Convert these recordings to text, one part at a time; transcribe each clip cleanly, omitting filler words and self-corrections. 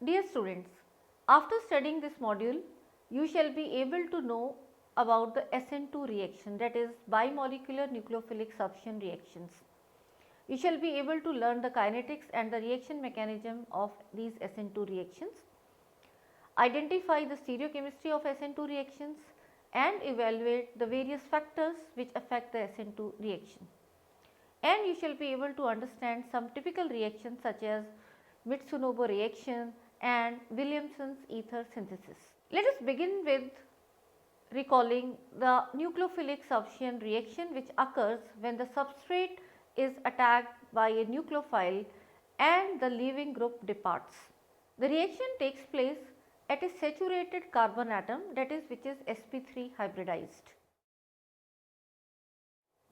Dear students, after studying this module, you shall be able to know about the Sn2 reaction, that is bimolecular nucleophilic substitution reactions. You shall be able to learn the kinetics and the reaction mechanism of these Sn2 reactions, identify the stereochemistry of Sn2 reactions and evaluate the various factors which affect the Sn2 reaction. And you shall be able to understand some typical reactions such as Mitsunobu reaction and Williamson's ether synthesis. Let us begin with recalling the nucleophilic substitution reaction which occurs when the substrate is attacked by a nucleophile and the leaving group departs. The reaction takes place at a saturated carbon atom, that is, which is sp3 hybridized.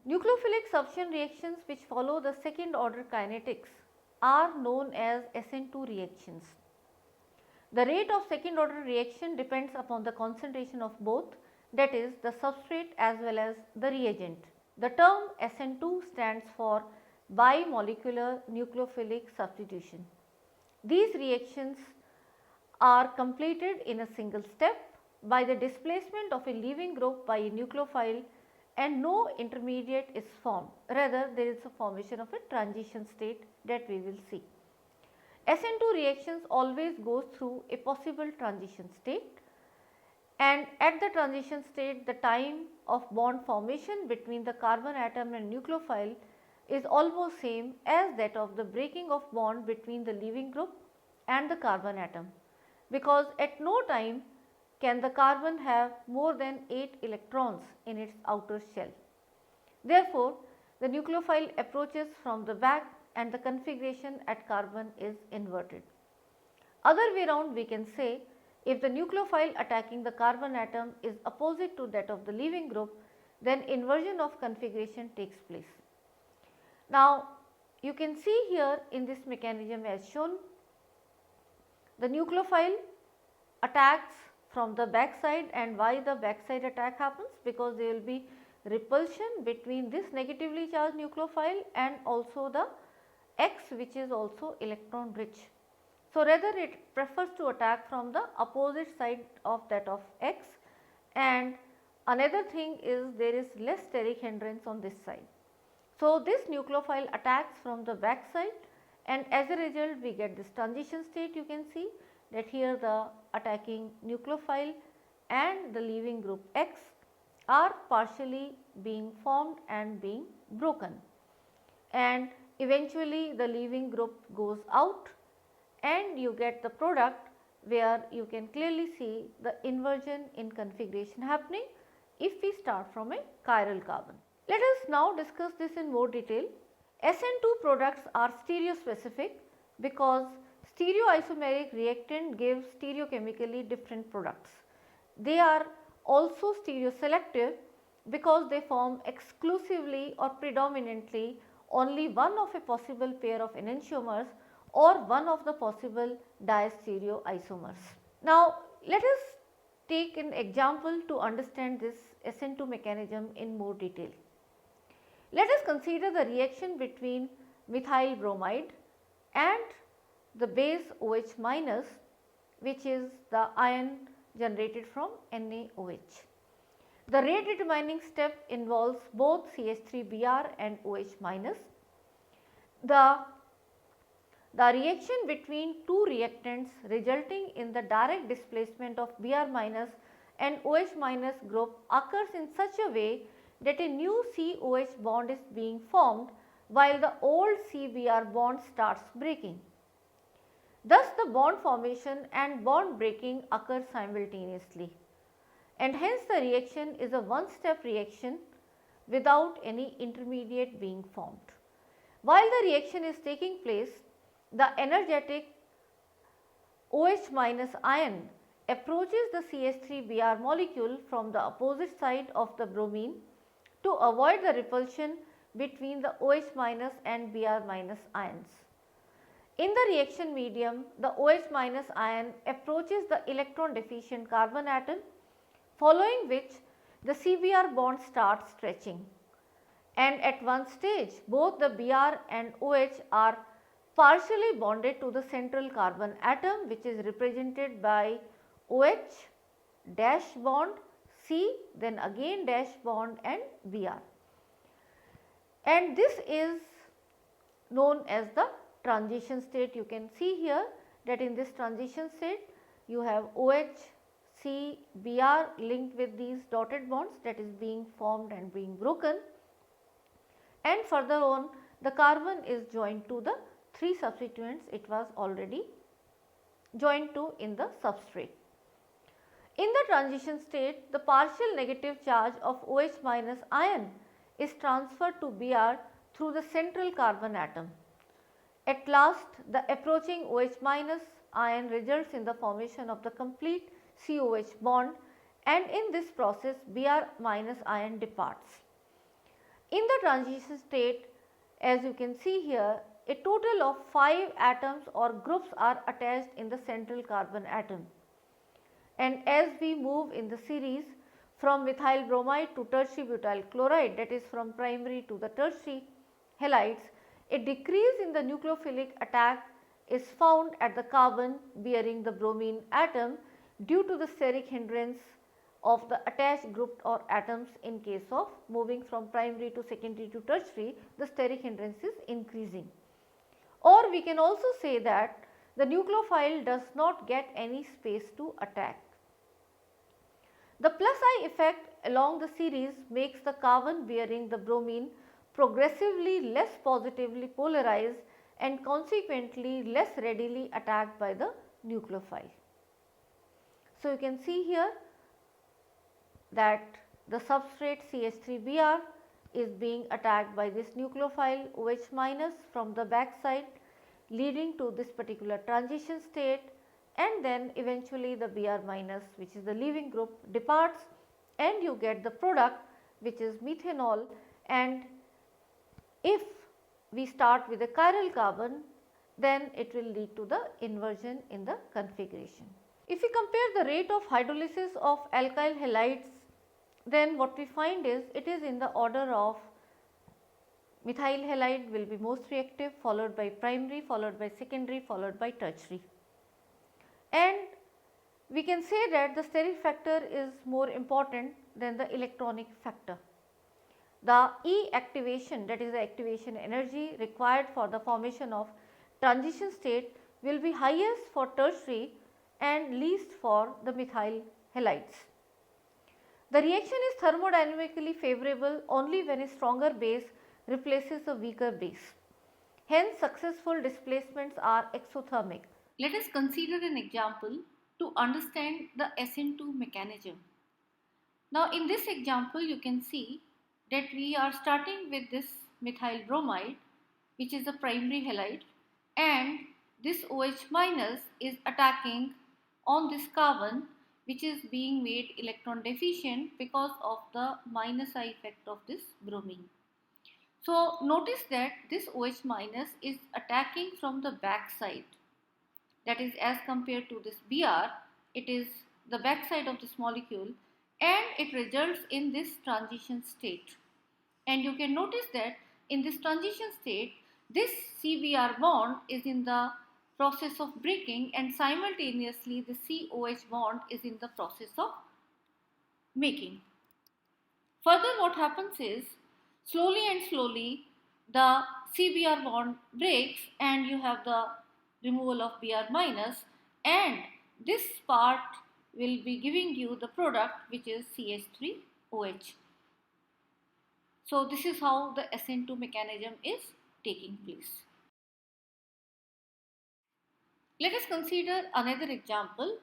Nucleophilic substitution reactions which follow the second order kinetics are known as Sn2 reactions. The rate of second order reaction depends upon the concentration of both, that is the substrate as well as the reagent. The term Sn2 stands for bimolecular nucleophilic substitution. These reactions are completed in a single step by the displacement of a leaving group by a nucleophile and no intermediate is formed, rather there is a formation of a transition state that we will see. Sn2 reactions always goes through a possible transition state, and at the transition state the time of bond formation between the carbon atom and nucleophile is almost same as that of the breaking of bond between the leaving group and the carbon atom, because at no time can the carbon have more than 8 electrons in its outer shell. Therefore, the nucleophile approaches from the back and the configuration at carbon is inverted. Other way round, we can say, if the nucleophile attacking the carbon atom is opposite to that of the leaving group, then inversion of configuration takes place. Now, you can see here in this mechanism as shown, the nucleophile attacks from the back side. And why the back side attack happens? Because there will be repulsion between this negatively charged nucleophile and also the X, which is also electron rich. So, rather it prefers to attack from the opposite side of that of X, and another thing is there is less steric hindrance on this side. So, this nucleophile attacks from the back side, and as a result we get this transition state. You can see that here the attacking nucleophile and the leaving group X are partially being formed and being broken, and eventually the leaving group goes out and you get the product where you can clearly see the inversion in configuration happening if we start from a chiral carbon. Let us now discuss this in more detail. Sn2 products are stereospecific because stereoisomeric reactant gives stereochemically different products. They are also stereoselective because they form exclusively or predominantly only one of a possible pair of enantiomers or one of the possible diastereoisomers. Now, let us take an example to understand this Sn2 mechanism in more detail. Let us consider the reaction between methyl bromide and the base OH minus, which is the ion generated from NaOH. The rate determining step involves both CH3Br and OH minus. The reaction between two reactants resulting in the direct displacement of Br minus and OH minus group occurs in such a way that a new COH bond is being formed while the old CBr bond starts breaking. Thus, the bond formation and bond breaking occur simultaneously, and hence the reaction is a one step reaction without any intermediate being formed. While the reaction is taking place, the energetic OH minus ion approaches the CH3Br molecule from the opposite side of the bromine to avoid the repulsion between the OH minus and Br minus ions. In the reaction medium, the OH minus ion approaches the electron deficient carbon atom, following which the CBr bond starts stretching, and at one stage both the Br and OH are partially bonded to the central carbon atom, which is represented by OH dash bond C, then again dash bond and Br. And this is known as the transition state. You can see here that in this transition state you have OH, C, Br linked with these dotted bonds, that is being formed and being broken, and further on the carbon is joined to the 3 substituents it was already joined to in the substrate. In the transition state, the partial negative charge of OH minus ion is transferred to Br through the central carbon atom. At last, the approaching OH minus ion results in the formation of the complete COH bond, and in this process Br minus ion departs. In the transition state, as you can see here, a total of 5 atoms or groups are attached in the central carbon atom. And as we move in the series from methyl bromide to tertiary butyl chloride, that is from primary to the tertiary halides, a decrease in the nucleophilic attack is found at the carbon bearing the bromine atom due to the steric hindrance of the attached group or atoms. In case of moving from primary to secondary to tertiary, the steric hindrance is increasing. Or we can also say that the nucleophile does not get any space to attack. The plus I effect along the series makes the carbon bearing the bromine progressively less positively polarized and consequently less readily attacked by the nucleophile. So, you can see here that the substrate CH3Br is being attacked by this nucleophile OH minus from the back side, leading to this particular transition state, and then eventually the Br minus, which is the leaving group, departs and you get the product which is methanol. And if we start with a chiral carbon, then it will lead to the inversion in the configuration. If we compare the rate of hydrolysis of alkyl halides, then what we find is it is in the order of methyl halide will be most reactive, followed by primary, followed by secondary, followed by tertiary. And we can say that the steric factor is more important than the electronic factor. The E activation, that is the activation energy required for the formation of transition state, will be highest for tertiary and least for the methyl halides. The reaction is thermodynamically favorable only when a stronger base replaces a weaker base. Hence, successful displacements are exothermic. Let us consider an example to understand the Sn2 mechanism. Now, in this example, you can see that we are starting with this methyl bromide, which is a primary halide, and this OH minus is attacking on this carbon, which is being made electron deficient because of the minus I effect of this bromine. So, notice that this OH minus is attacking from the back side, that is as compared to this Br, it is the back side of this molecule, and it results in this transition state. And you can notice that in this transition state, this CBr bond is in the process of breaking, and simultaneously the COH bond is in the process of making. Further, what happens is slowly and slowly the CBr bond breaks and you have the removal of Br minus, and this part will be giving you the product which is CH3OH. So, this is how the Sn2 mechanism is taking place. Let us consider another example,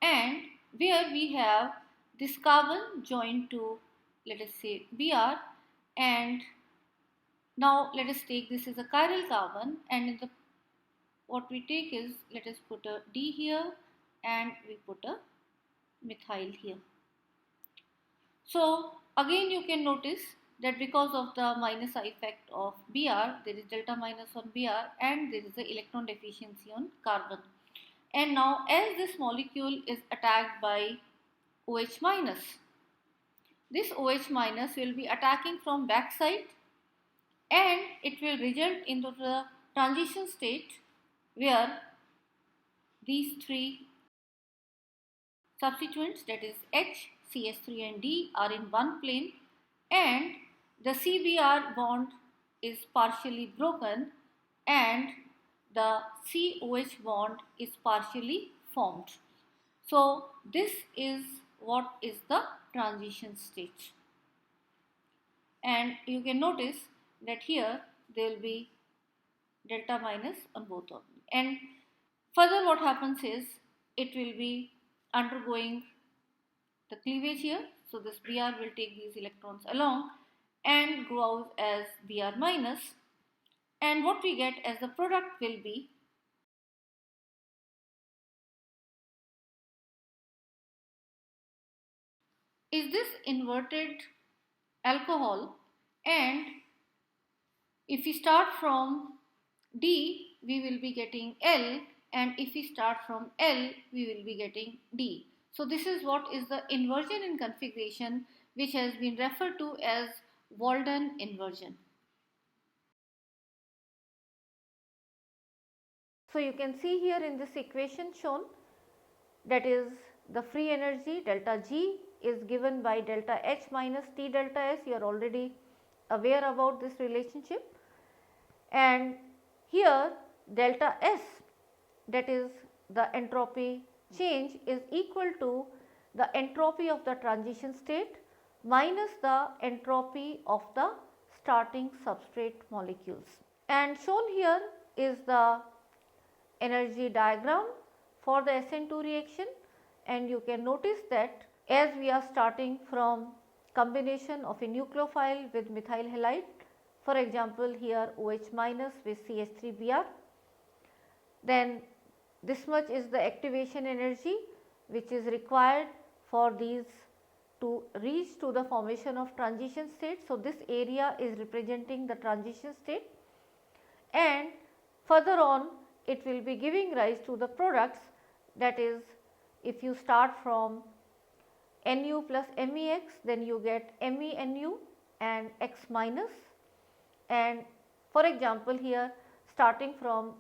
and where we have this carbon joined to, let us say, Br, and now let us take this as a chiral carbon, and in the what we take is, let us put a D here and we put a methyl here. So, again you can notice that because of the minus I effect of Br, there is delta minus on Br and there is the electron deficiency on carbon. And now as this molecule is attacked by OH minus, this OH minus will be attacking from back side and it will result into the transition state where these three substituents, that is H, CH3 and D, are in one plane and the CBr bond is partially broken and the COH bond is partially formed. So this is what is the transition state, and you can notice that here there will be delta minus on both of them, and further what happens is it will be undergoing the cleavage here. So this Br will take these electrons along and go out as Br minus, and what we get as the product will be is this inverted alcohol, and if we start from D we will be getting L, and if we start from L we will be getting D. So this is what is the inversion in configuration, which has been referred to as Walden inversion. So you can see here in this equation shown, that is the free energy delta G is given by delta H minus T delta S. You are already aware about this relationship, and here delta S, that is the entropy change, is equal to the entropy of the transition state minus the entropy of the starting substrate molecules. And shown here is the energy diagram for the Sn2 reaction, and you can notice that as we are starting from combination of a nucleophile with methyl halide, for example here OH minus with CH3Br, then this much is the activation energy which is required for these to reach to the formation of transition state. So this area is representing the transition state, and further on it will be giving rise to the products, that is if you start from Nu plus MEx, then you get MENU and X minus, and for example here starting from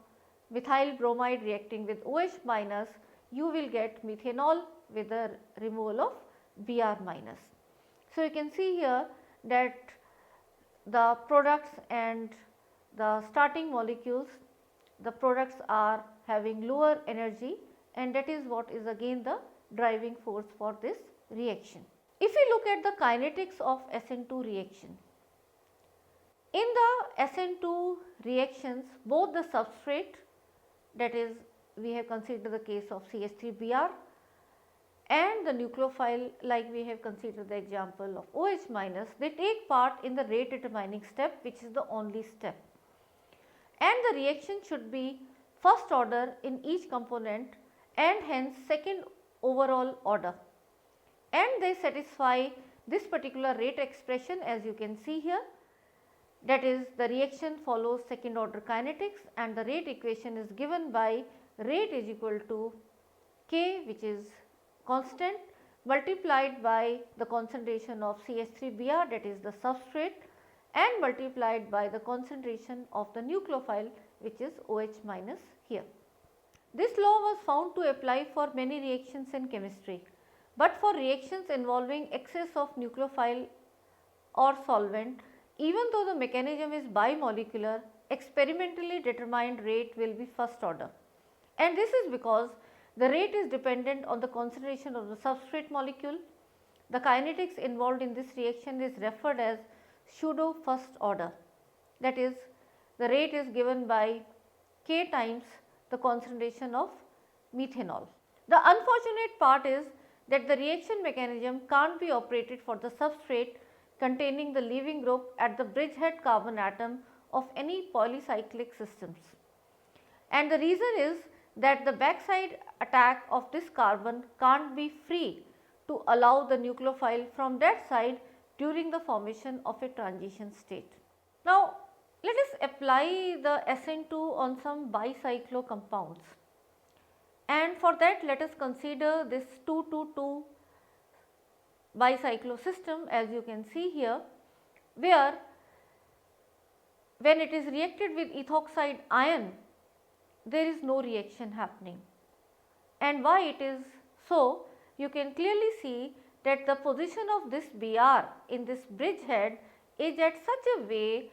methyl bromide reacting with OH minus, you will get methanol with the removal of Br minus. So you can see here that the products and the starting molecules, the products are having lower energy, and that is what is again the driving force for this reaction. If we look at the kinetics of Sn2 reaction, in the Sn2 reactions both the substrate, that is we have considered the case of CH3Br, and the nucleophile, like we have considered the example of OH minus, they take part in the rate determining step, which is the only step, and the reaction should be first order in each component and hence second overall order, and they satisfy this particular rate expression as you can see here, that is the reaction follows second order kinetics, and the rate equation is given by rate is equal to K, which is constant, multiplied by the concentration of CH3Br, that is the substrate, and multiplied by the concentration of the nucleophile, which is OH minus here. This law was found to apply for many reactions in chemistry, but for reactions involving excess of nucleophile or solvent, even though the mechanism is bimolecular, experimentally determined rate will be first order, and this is because the rate is dependent on the concentration of the substrate molecule. The kinetics involved in this reaction is referred as pseudo first order, that is the rate is given by K times the concentration of methanol. The unfortunate part is that the reaction mechanism can't be operated for the substrate containing the leaving group at the bridgehead carbon atom of any polycyclic systems, and the reason is that the backside attack of this carbon can't be free to allow the nucleophile from that side during the formation of a transition state. Now let us apply the Sn2 on some bicyclo compounds, and for that let us consider this 2,2,2 bicyclo system as you can see here, where when it is reacted with ethoxide ion, there is no reaction happening. And why it is so? You can clearly see that the position of this Br in this bridgehead is at such a way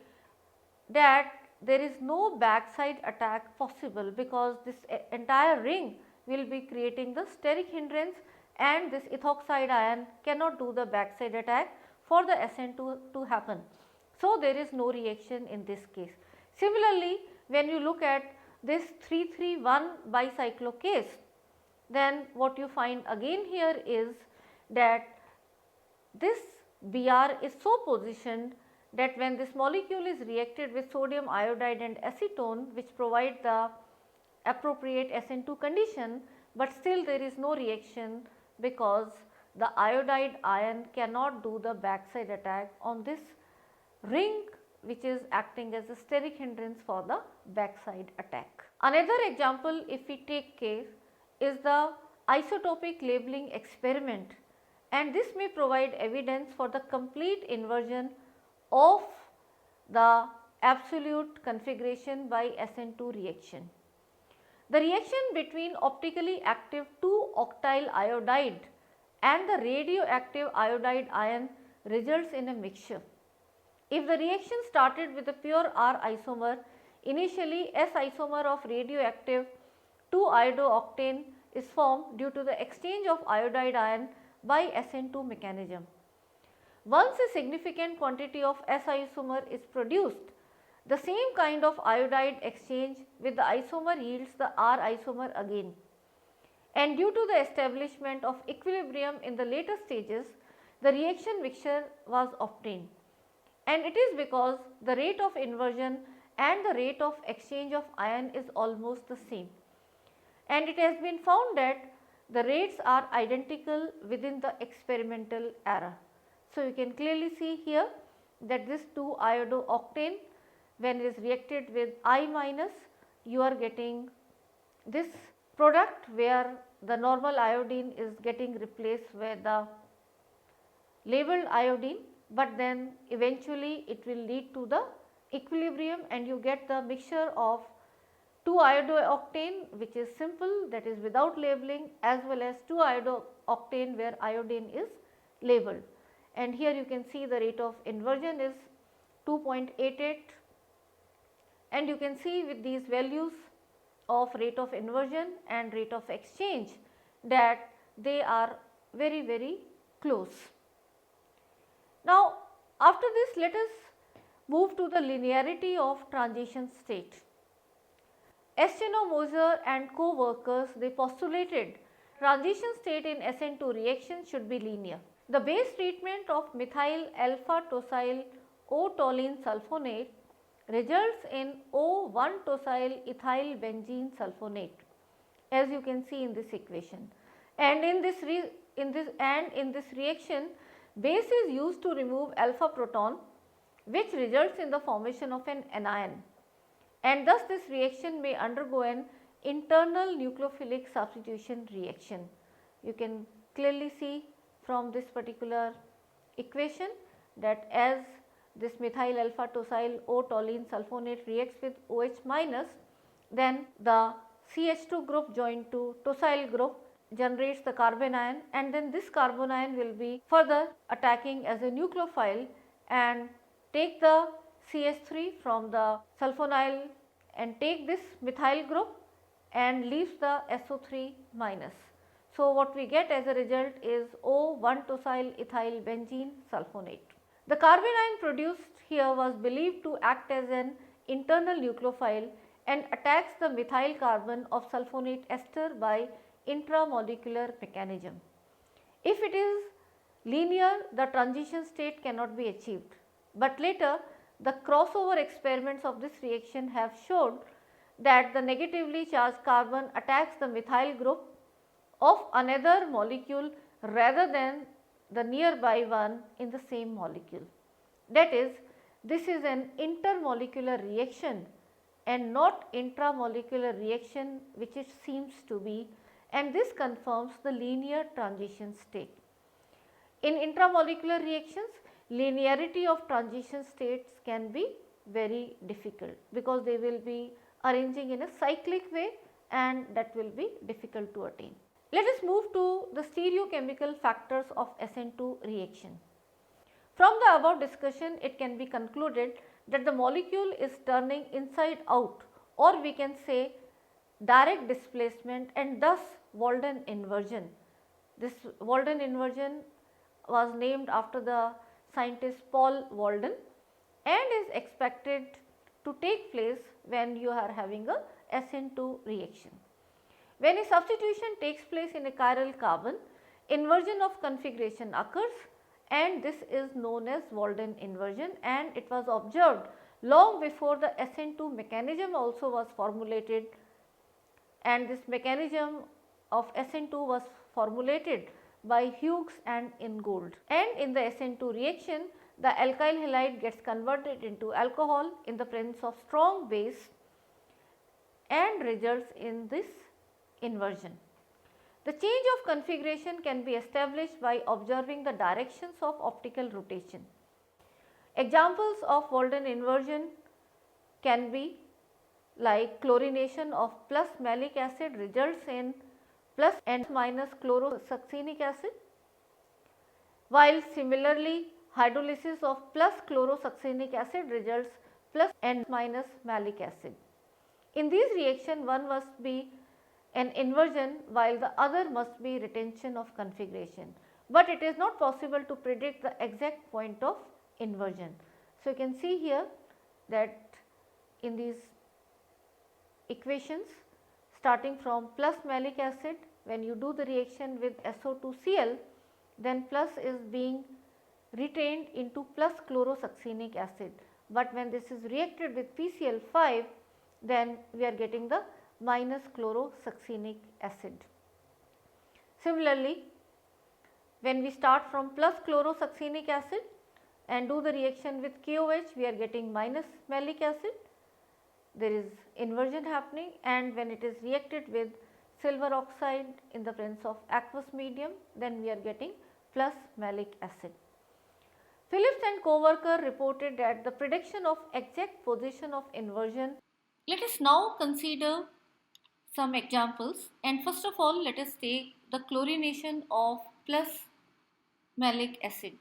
that there is no backside attack possible, because this entire ring will be creating the steric hindrance and this ethoxide ion cannot do the backside attack for the Sn2 to happen. So, there is no reaction in this case. Similarly, when you look at this 331 bicyclo case, then what you find again here is that this Br is so positioned that when this molecule is reacted with sodium iodide and acetone, which provide the appropriate Sn2 condition, but still there is no reaction because the iodide ion cannot do the backside attack on this ring, which is acting as a steric hindrance for the backside attack. Another example, if we take case, is the isotopic labeling experiment, and this may provide evidence for the complete inversion of the absolute configuration by Sn2 reaction. The reaction between optically active 2-octyl iodide and the radioactive iodide ion results in a mixture. If the reaction started with a pure R isomer, initially S isomer of radioactive 2-iodooctane is formed due to the exchange of iodide ion by Sn2 mechanism. Once a significant quantity of S isomer is produced, the same kind of iodide exchange with the isomer yields the R isomer again. And due to the establishment of equilibrium in the later stages, the reaction mixture was obtained. And it is because the rate of inversion and the rate of exchange of ion is almost the same. And it has been found that the rates are identical within the experimental era. So, you can clearly see here that this 2-iodooctane, when it is reacted with I minus, you are getting this product where the normal iodine is getting replaced with the labeled iodine, but then eventually it will lead to the equilibrium and you get the mixture of 2-iodooctane, which is simple, that is without labeling, as well as 2-iodooctane where iodine is labeled. And here you can see the rate of inversion is 2.88, and you can see with these values of rate of inversion and rate of exchange that they are very close. Now, after this, let us move to the linearity of transition state. Moser and co-workers, they postulated transition state in Sn2 reaction should be linear. The base treatment of methyl alpha tosyl O-toluene sulfonate results in O1-tosyl ethyl benzene sulfonate, as you can see in this equation. And in this reaction, base is used to remove alpha proton, which results in the formation of an anion, and thus this reaction may undergo an internal nucleophilic substitution reaction. You can clearly see from this particular equation that as this methyl alpha tosyl O-toluene sulfonate reacts with OH minus, then the CH2 group joined to tosyl group generates the carbon ion, and then this carbon ion will be further attacking as a nucleophile and take the CH3 from the sulfonyl and take this methyl group and leaves the SO3 minus. So, what we get as a result is O1-tosyl ethyl benzene sulfonate. The carbon ion produced here was believed to act as an internal nucleophile and attacks the methyl carbon of sulfonate ester by intramolecular mechanism. If it is linear, the transition state cannot be achieved, but later the crossover experiments of this reaction have showed that the negatively charged carbon attacks the methyl group of another molecule rather than the nearby one in the same molecule. That is, this is an intermolecular reaction and not intramolecular reaction, which it seems to be, and this confirms the linear transition state. In intramolecular reactions, linearity of transition states can be very difficult, because they will be arranging in a cyclic way and that will be difficult to attain. Let us move to the stereochemical factors of Sn2 reaction. From the above discussion, it can be concluded that the molecule is turning inside out, or we can say direct displacement, and thus Walden inversion. This Walden inversion was named after the scientist Paul Walden and is expected to take place when you are having a Sn2 reaction. When a substitution takes place in a chiral carbon, inversion of configuration occurs, and this is known as Walden inversion, and it was observed long before the Sn2 mechanism also was formulated, and this mechanism of Sn2 was formulated by Hughes and Ingold. And in the Sn2 reaction, the alkyl halide gets converted into alcohol in the presence of strong base and results in this inversion. The change of configuration can be established by observing the directions of optical rotation. Examples of Walden inversion can be like chlorination of plus malic acid results in plus and minus chlorosuccinic acid, while similarly hydrolysis of plus chlorosuccinic acid results plus and minus malic acid. In these reactions, one must be an inversion while the other must be retention of configuration, but it is not possible to predict the exact point of inversion. So, you can see here that in these equations, starting from plus malic acid, when you do the reaction with SO2Cl, then plus is being retained into plus chlorosuccinic acid, but when this is reacted with PCl5, then we are getting the minus chlorosuccinic acid. Similarly, when we start from plus chlorosuccinic acid and do the reaction with KOH, we are getting minus malic acid. There is inversion happening, and when it is reacted with silver oxide in the presence of aqueous medium, then we are getting plus malic acid. Phillips and co-worker reported that the prediction of exact position of inversion. Let us now consider some examples, and first of all let us take the chlorination of plus malic acid.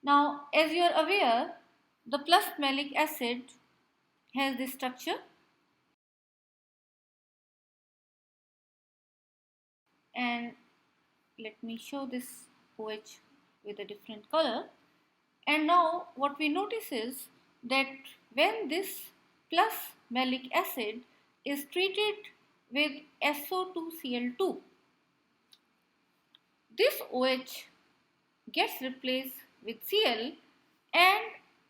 Now, as you are aware, the plus malic acid has this structure, and let me show this OH with a different color. And now what we notice is that when this plus malic acid is treated with SO2Cl2, this OH gets replaced with Cl, and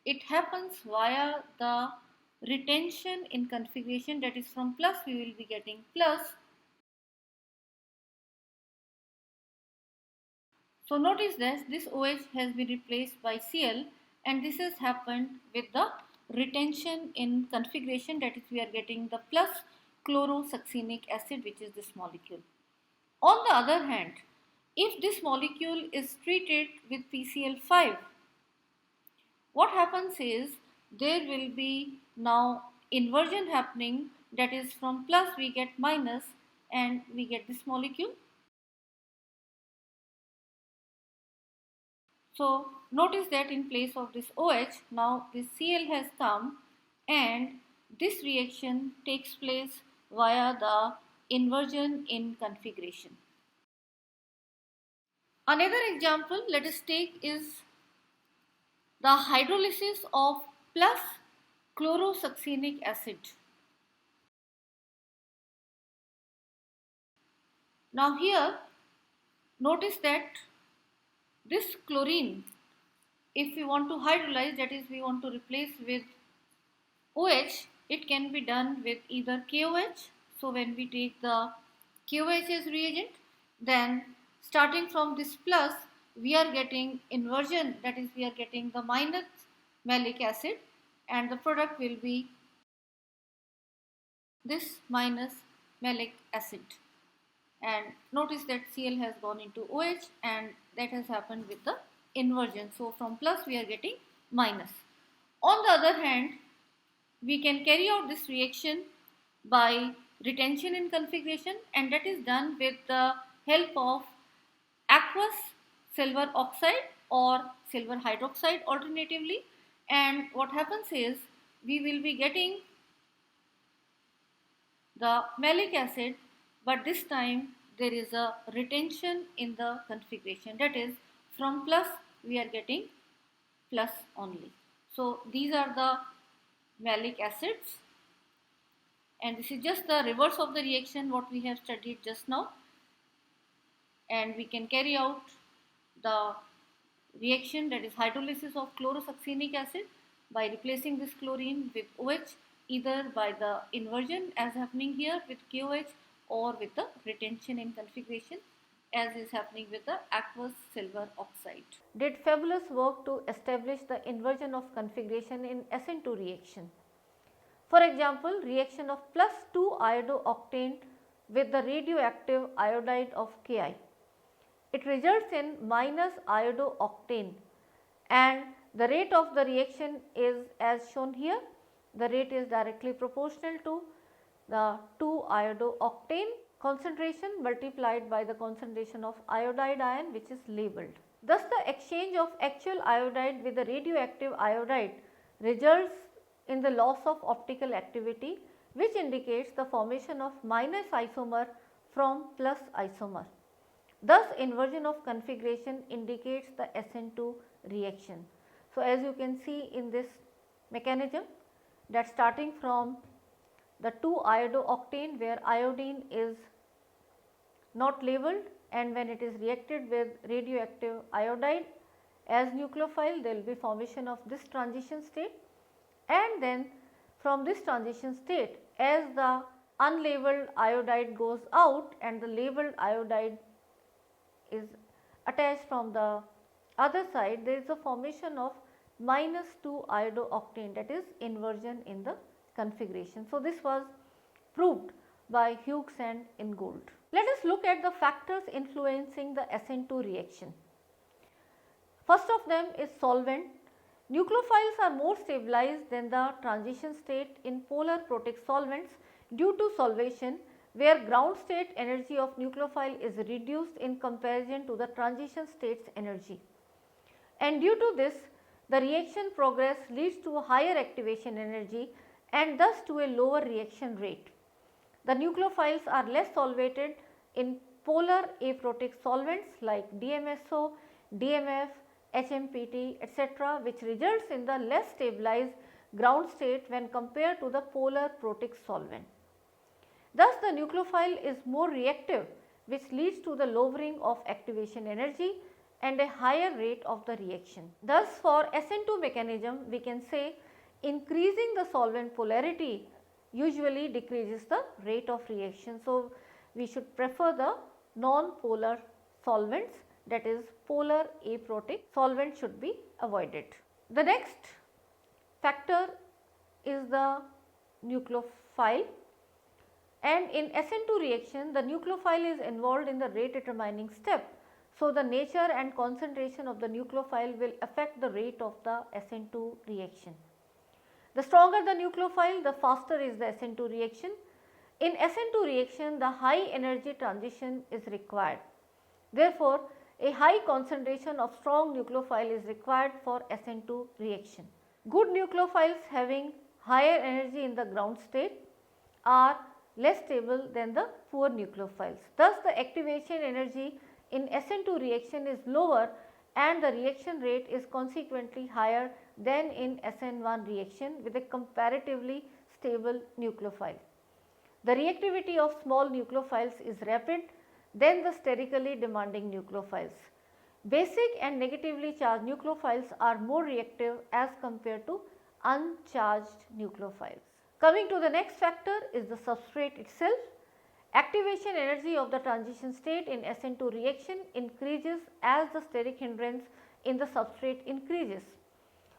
it happens via the retention in configuration, that is from plus we will be getting plus. So notice that this OH has been replaced by Cl, and this has happened with the retention in configuration, that is we are getting the plus chlorosuccinic acid, which is this molecule. On the other hand, if this molecule is treated with PCl5, what happens is there will be now inversion happening, that is from plus we get minus and we get this molecule. So notice that in place of this OH, now this Cl has come, and this reaction takes place via the inversion in configuration. Another example let us take is the hydrolysis of plus chlorosuccinic acid. Now here notice that this chlorine, if we want to hydrolyze, that is we want to replace with OH, it can be done with either KOH. So when we take the KOH as reagent, then starting from this plus we are getting inversion, that is we are getting the minus malic acid, and the product will be this minus malic acid. And notice that Cl has gone into OH, and that has happened with the inversion. So from plus we are getting minus. On the other hand, we can carry out this reaction by retention in configuration, and that is done with the help of aqueous silver oxide or silver hydroxide alternatively. And what happens is we will be getting the malic acid, but this time there is a retention in the configuration, that is from plus we are getting plus only. So these are the malic acids, and this is just the reverse of the reaction what we have studied just now. And we can carry out the reaction, that is hydrolysis of chlorosuccinic acid, by replacing this chlorine with OH, either by the inversion as happening here with KOH, or with the retention in configuration as is happening with the aqueous silver oxide. Did fabulous work to establish the inversion of configuration in Sn2 reaction. For example, reaction of plus 2 iodooctane with the radioactive iodide of Ki. It results in minus iodooctane, and the rate of the reaction is as shown here. The rate is directly proportional to the 2 iodooctane concentration multiplied by the concentration of iodide ion, which is labeled. Thus, the exchange of actual iodide with the radioactive iodide results in the loss of optical activity, which indicates the formation of minus isomer from plus isomer. Thus, inversion of configuration indicates the Sn2 reaction. So, as you can see in this mechanism, that starting from the 2 iodooctane where iodine is not labeled, and when it is reacted with radioactive iodide as nucleophile, there will be formation of this transition state, and then from this transition state, as the unlabeled iodide goes out and the labeled iodide is attached from the other side, there is a formation of minus 2 iodooctane, that is inversion in the configuration. So, this was proved by Hughes and Ingold. Let us look at the factors influencing the Sn2 reaction. First of them is solvent. Nucleophiles are more stabilized than the transition state in polar protic solvents due to solvation, where ground state energy of nucleophile is reduced in comparison to the transition state's energy. And due to this, the reaction progress leads to a higher activation energy and thus to a lower reaction rate. The nucleophiles are less solvated in polar aprotic solvents like DMSO, DMF, HMPT, etc., which results in the less stabilized ground state when compared to the polar protic solvent. Thus, the nucleophile is more reactive, which leads to the lowering of activation energy and a higher rate of the reaction. Thus, for Sn2 mechanism, we can say increasing the solvent polarity usually decreases the rate of reaction. So, we should prefer the non-polar solvents, that is polar aprotic solvent should be avoided. The next factor is the nucleophile, and in Sn2 reaction the nucleophile is involved in the rate determining step. So, the nature and concentration of the nucleophile will affect the rate of the Sn2 reaction. The stronger the nucleophile, the faster is the Sn2 reaction. In Sn2 reaction, the high energy transition is required. Therefore, a high concentration of strong nucleophile is required for Sn2 reaction. Good nucleophiles having higher energy in the ground state are less stable than the poor nucleophiles. Thus, the activation energy in Sn2 reaction is lower and the reaction rate is consequently higher than in Sn1 reaction with a comparatively stable nucleophile. The reactivity of small nucleophiles is rapid than the sterically demanding nucleophiles. Basic and negatively charged nucleophiles are more reactive as compared to uncharged nucleophiles. Coming to the next factor is the substrate itself. Activation energy of the transition state in Sn2 reaction increases as the steric hindrance in the substrate increases,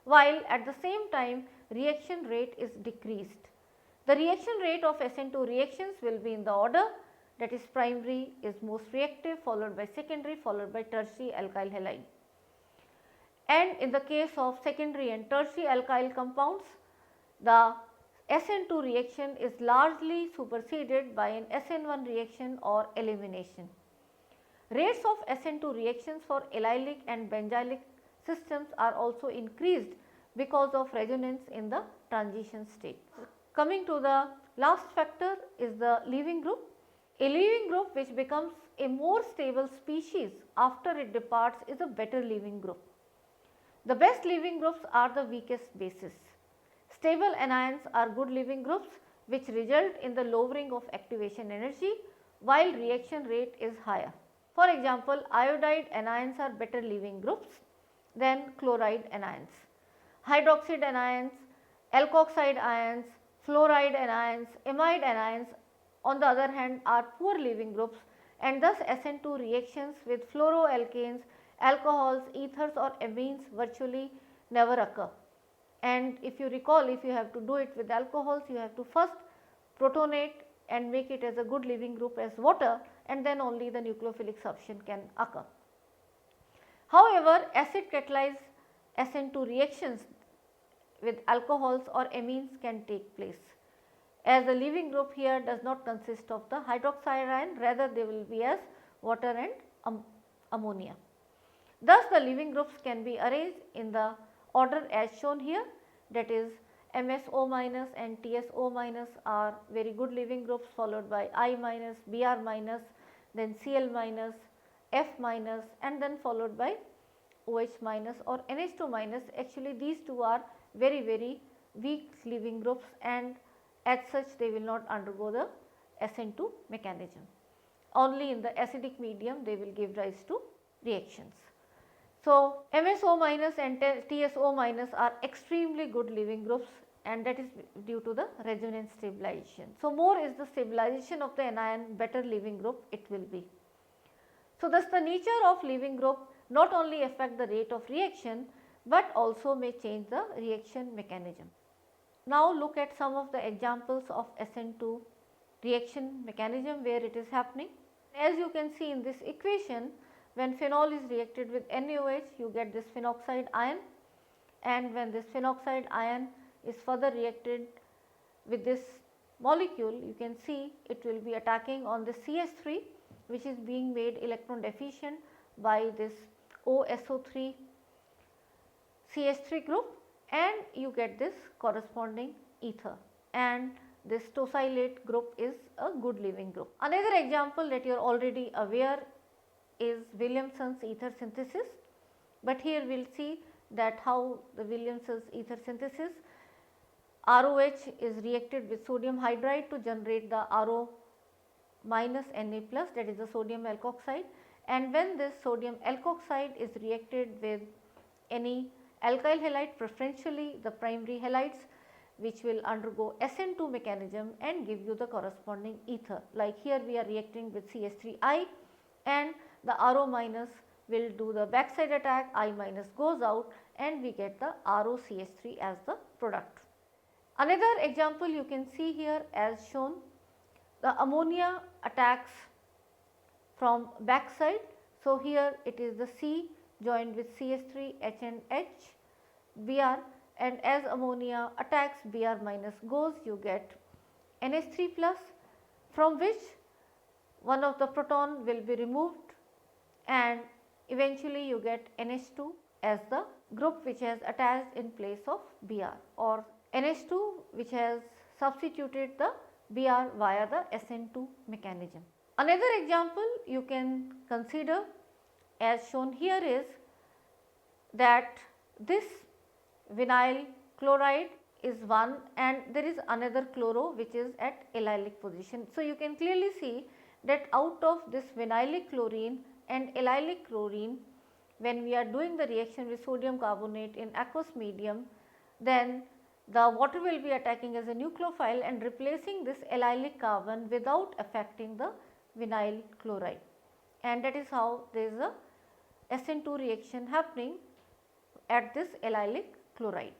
while at the same time reaction rate is decreased. The reaction rate of Sn2 reactions will be in the order, that is primary is most reactive, followed by secondary, followed by tertiary alkyl halide. and in the case of secondary and tertiary alkyl compounds, the Sn2 reaction is largely superseded by an Sn1 reaction or elimination. Rates of Sn2 reactions for allylic and benzylic systems are also increased because of resonance in the transition state. Coming to the last factor is the leaving group. A leaving group which becomes a more stable species after it departs is a better leaving group. The best leaving groups are the weakest bases. Stable anions are good leaving groups which result in the lowering of activation energy while reaction rate is higher. For example, iodide anions are better leaving groups than chloride anions. Hydroxide anions, alkoxide ions, fluoride anions, amide anions on the other hand are poor leaving groups, and thus Sn2 reactions with fluoroalkanes, alcohols, ethers or amines virtually never occur. And if you recall, if you have to do it with alcohols, you have to first protonate and make it as a good leaving group as water, and then only the nucleophilic substitution can occur. However, acid catalyzed Sn2 reactions with alcohols or amines can take place, as the leaving group here does not consist of the hydroxide ion, rather they will be as water and ammonia. Thus, the leaving groups can be arranged in the order as shown here, that is MsO minus and TsO minus are very good leaving groups, followed by I minus, Br minus, then Cl minus, F minus, and then followed by OH minus or NH2 minus. Actually these two are very weak leaving groups, and as such they will not undergo the Sn2 mechanism. Only in the acidic medium they will give rise to reactions. So, MsO minus and TsO minus are extremely good leaving groups, and that is due to the resonance stabilization. So, more is the stabilization of the anion, better leaving group it will be. So, thus the nature of leaving group not only affect the rate of reaction, but also may change the reaction mechanism. Now, look at some of the examples of Sn2 reaction mechanism where it is happening. As you can see in this equation, when phenol is reacted with NaOH, you get this phenoxide ion, and when this phenoxide ion is further reacted with this molecule, you can see it will be attacking on the CH3, which is being made electron deficient by this OSO3 CH3 group, and you get this corresponding ether, and this tosylate group is a good leaving group. Another example that you are already aware is Williamson's ether synthesis, but here we will see that how the Williamson's ether synthesis, ROH is reacted with sodium hydride to generate the RO minus Na plus, that is the sodium alkoxide, and when this sodium alkoxide is reacted with any alkyl halide, preferentially the primary halides, which will undergo Sn2 mechanism and give you the corresponding ether. Like here we are reacting with CH3I, and the RO minus will do the backside attack, I minus goes out, and we get the ROCH3 as the product. Another example you can see here as shown, the ammonia attacks from backside. So, here it is the C joined with CH3, H and H, Br, and as ammonia attacks Br minus goes, you get NH3 plus, from which one of the proton will be removed, and eventually you get NH2 as the group which has attached in place of Br, or NH2 which has substituted the Br via the Sn2 mechanism. Another example you can consider as shown here is that this vinyl chloride is one, and there is another chloro which is at allylic position. So, you can clearly see that out of this vinylic chlorine and allylic chlorine, when we are doing the reaction with sodium carbonate in aqueous medium, then the water will be attacking as a nucleophile and replacing this allylic carbon without affecting the vinyl chloride, and that is how there is a Sn2 reaction happening at this allylic chloride.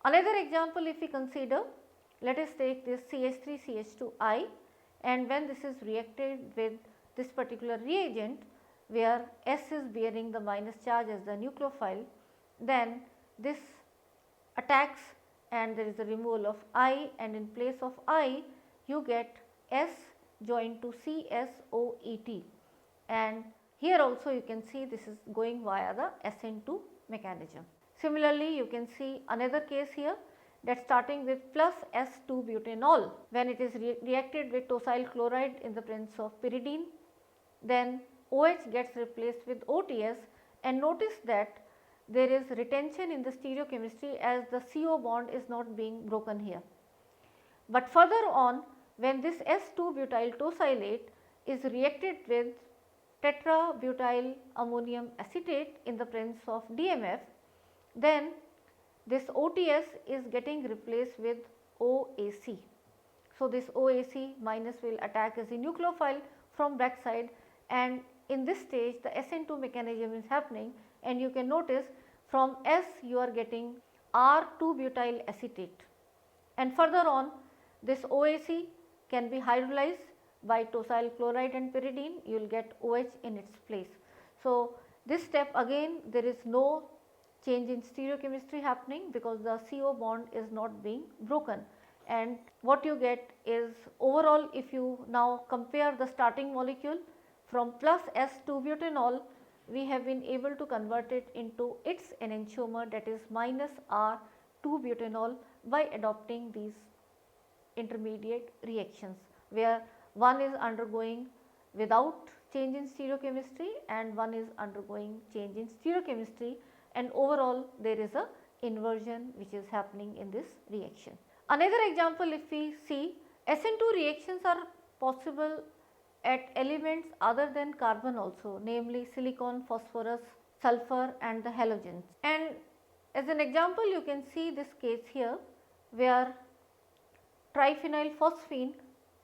Another example, if we consider, let us take this CH3 CH2I, and when this is reacted with this particular reagent where S is bearing the minus charge as the nucleophile, then this attacks and there is a removal of I, and in place of I you get S joined to CSOET, and here also you can see this is going via the Sn2 mechanism. Similarly, you can see another case here, that starting with plus S2 butanol, when it is reacted with tosyl chloride in the presence of pyridine, then OH gets replaced with OTS, and notice that there is retention in the stereochemistry as the CO bond is not being broken here. But further on, when this S2 butyl tosylate is reacted with tetrabutyl ammonium acetate in the presence of DMF, then this OTS is getting replaced with OAC. So, this OAC minus will attack as a nucleophile from backside, and in this stage the Sn2 mechanism is happening, and you can notice from S you are getting R2 butyl acetate, and further on this OAC can be hydrolyzed by tosyl chloride and pyridine, you will get OH in its place. So, this step again there is no change in stereochemistry happening because the CO bond is not being broken, and what you get is overall, if you now compare the starting molecule from plus S2 butanol, we have been able to convert it into its enantiomer, that is minus R2 butanol, by adopting these intermediate reactions, where one is undergoing without change in stereochemistry and one is undergoing change in stereochemistry, and overall there is a inversion which is happening in this reaction. Another example, if we see, Sn2 reactions are possible at elements other than carbon also, namely silicon, phosphorus, sulfur and the halogens. And as an example you can see this case here, where triphenyl phosphine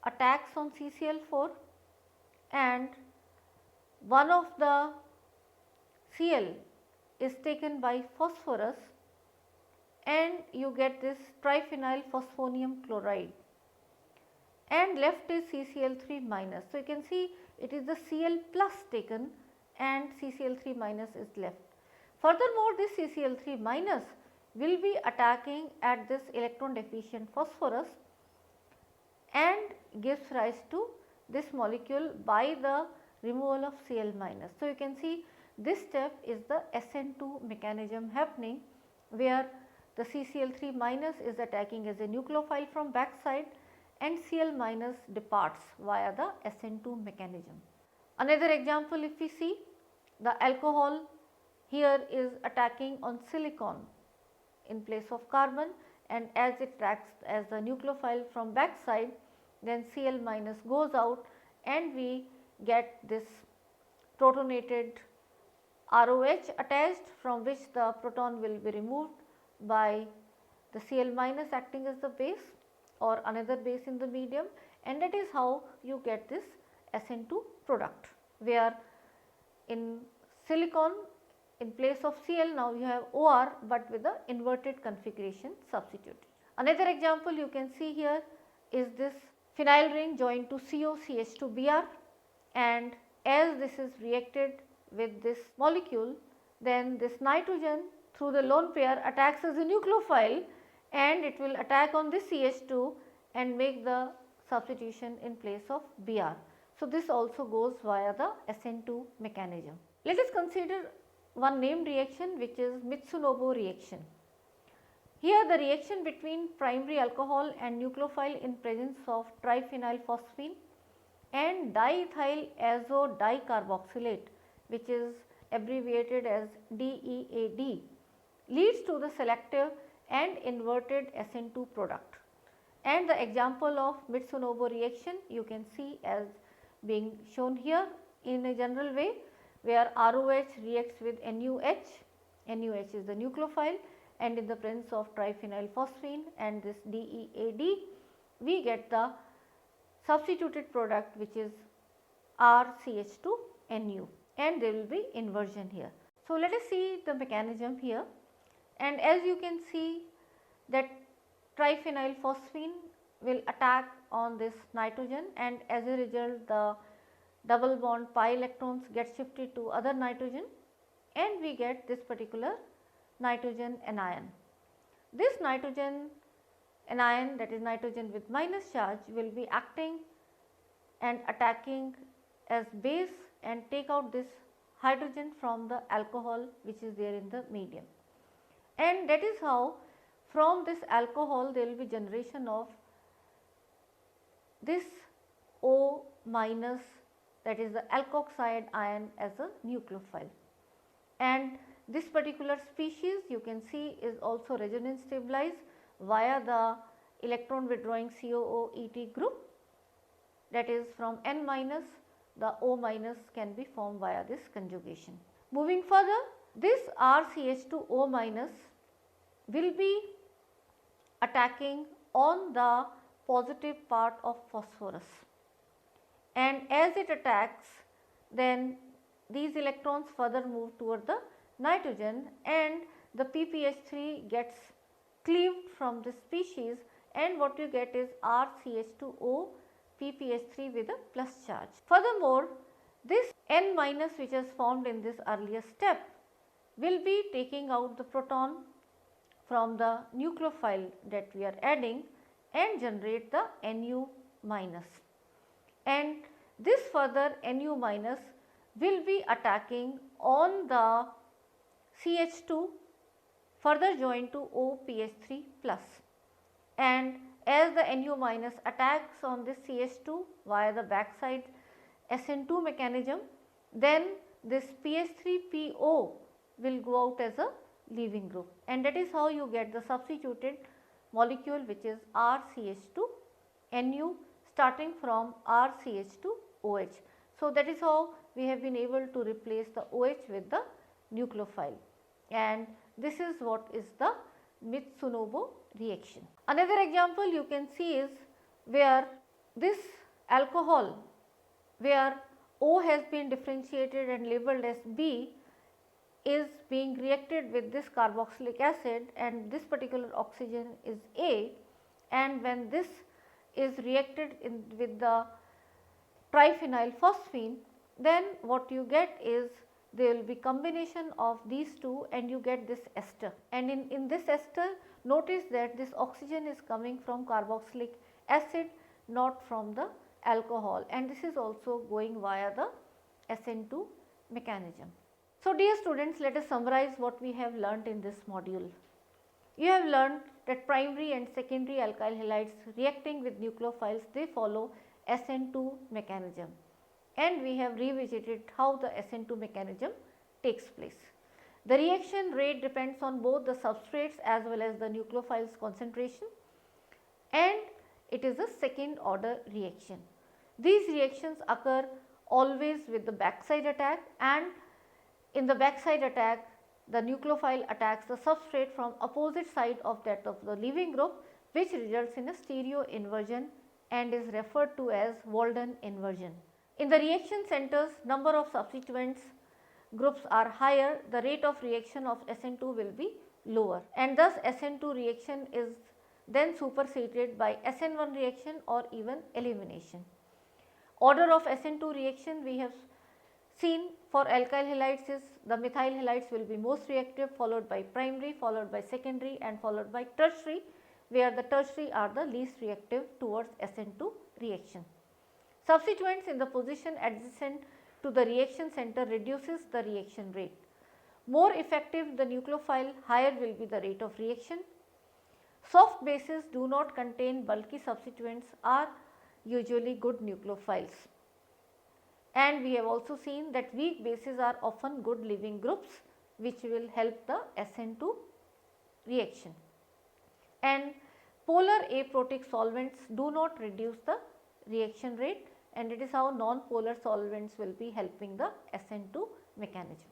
attacks on CCl4 and one of the Cl is taken by phosphorus, and you get this triphenyl phosphonium chloride, and left is CCl3 minus. So, you can see it is the Cl plus taken and CCl3 minus is left. Furthermore, this CCl3 minus will be attacking at this electron deficient phosphorus and gives rise to this molecule by the removal of Cl minus. So, you can see this step is the Sn2 mechanism happening, where the CCl3 minus is attacking as a nucleophile from backside and Cl minus departs via the Sn2 mechanism. Another example, if we see, the alcohol here is attacking on silicon in place of carbon, and as it acts as the nucleophile from backside, then Cl minus goes out and we get this protonated ROH attached, from which the proton will be removed by the Cl minus acting as the base or another base in the medium, and that is how you get this Sn2 product, where in silicon in place of Cl now you have OR, but with the inverted configuration substituted. Another example you can see here is this phenyl ring joined to COCH2Br, and as this is reacted with this molecule, then this nitrogen through the lone pair attacks as a nucleophile and it will attack on this CH2 and make the substitution in place of Br. So, this also goes via the Sn2 mechanism. Let us consider one named reaction, which is Mitsunobu reaction. Here the reaction between primary alcohol and nucleophile in presence of triphenyl phosphine and diethyl azo dicarboxylate, which is abbreviated as DEAD, leads to the selective and inverted Sn2 product. And the example of Mitsunobu reaction you can see as being shown here in a general way, where ROH reacts with NUH, NUH is the nucleophile, and in the presence of triphenyl phosphine and this DEAD, we get the substituted product, which is RCH2NU, and there will be inversion here. So, let us see the mechanism here, and as you can see that triphenyl phosphine will attack on this nitrogen, and as a result double bond pi electrons get shifted to other nitrogen and we get this particular nitrogen anion. This nitrogen anion, that is nitrogen with minus charge, will be acting and attacking as base and take out this hydrogen from the alcohol which is there in the medium. And that is how from this alcohol there will be generation of this O minus, that is the alkoxide ion as a nucleophile. And this particular species you can see is also resonance stabilized via the electron withdrawing COO-ET group, that is from N minus the O minus can be formed via this conjugation. Moving further, this RCH2O minus will be attacking on the positive part of phosphorus, and as it attacks then these electrons further move toward the nitrogen and the PPH3 gets cleaved from this species, and what you get is RCH2O PPH3 with a plus charge. Furthermore, this N minus which is formed in this earlier step will be taking out the proton from the nucleophile that we are adding and generate the Nu minus, and this further Nu minus will be attacking on the CH2 further joined to OPH3 plus, and as the Nu minus attacks on this CH2 via the backside Sn2 mechanism, then this PH3PO will go out as a leaving group, and that is how you get the substituted molecule which is RCH2Nu starting from RCH2OH. So, that is how we have been able to replace the OH with the nucleophile, and this is what is the Mitsunobu reaction. Another example you can see is where this alcohol, where O has been differentiated and labeled as B, is being reacted with this carboxylic acid, and this particular oxygen is A, and when this is reacted with the triphenyl phosphine, then what you get is there will be combination of these two and you get this ester, and in this ester notice that this oxygen is coming from carboxylic acid, not from the alcohol, and this is also going via the Sn2 mechanism. So, dear students, let us summarize what we have learnt in this module. You have learnt that primary and secondary alkyl halides reacting with nucleophiles, they follow Sn2 mechanism, and we have revisited how the Sn2 mechanism takes place. The reaction rate depends on both the substrates as well as the nucleophiles concentration, and it is a second order reaction. These reactions occur always with the backside attack, and in the backside attack the nucleophile attacks the substrate from opposite side of that of the leaving group, which results in a stereo inversion and is referred to as Walden inversion. In the reaction centers, number of substituents groups are higher, the rate of reaction of Sn2 will be lower, and thus Sn2 reaction is then superseded by Sn1 reaction or even elimination. Order of Sn2 reaction we have seen for alkyl halides is the methyl halides will be most reactive, followed by primary, followed by secondary, and followed by tertiary, where the tertiary are the least reactive towards Sn2 reaction. Substituents in the position adjacent to the reaction center reduces the reaction rate. More effective the nucleophile, higher will be the rate of reaction. Soft bases do not contain bulky substituents are usually good nucleophiles. And we have also seen that weak bases are often good leaving groups, which will help the Sn2 reaction. And polar aprotic solvents do not reduce the reaction rate, and it is how non-polar solvents will be helping the Sn2 mechanism.